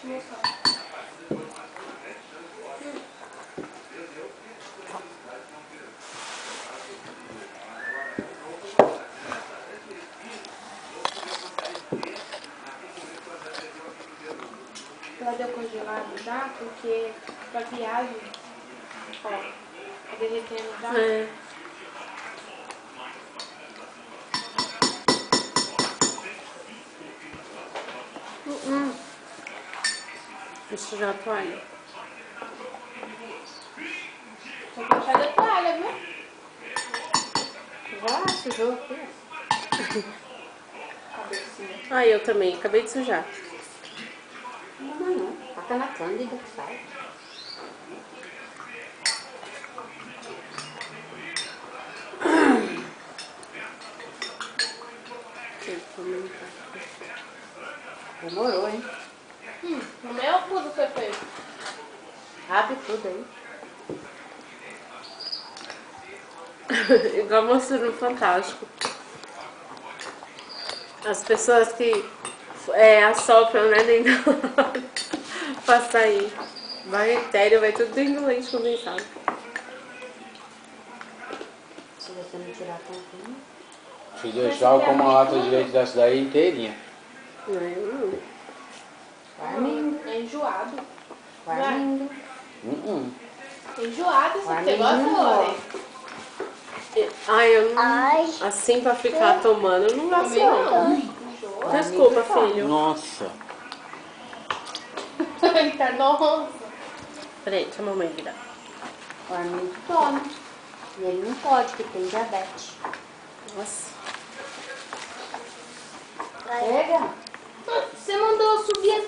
te mostrar. Ela deu congelado já, porque pra viagem, ó, tá derretendo já. É. Deixa eu sujar a toalha. Vou puxar da toalha, viu? Já sujou aqui. Cabecinha. Ah, eu também. Acabei de sujar. Não. Taca na cândida que sai. Demorou, hein? No meu tudo foi feito. Abre tudo aí. Igual mostrou no Fantástico. As pessoas que assopram, né, nem na hora pra sair. Bactéria, vai tudo dentro do leite condensado. Se você não tirar tampinha. Se deixar, eu como a lata de leite dessa daí inteirinha. Não. Armindo. É enjoado. Armindo. Enjoado, isso aqui. Você Armindo gosta, não Lore? Ai, eu não. Assim pra ficar tomando, eu não gosto Também não. não. Enjoa. Desculpa, filho. Nossa. Tá nossa. Peraí, deixa a mamãe virar. O Armindo toma. E ele não pode, porque tem diabetes. Nossa. Pega.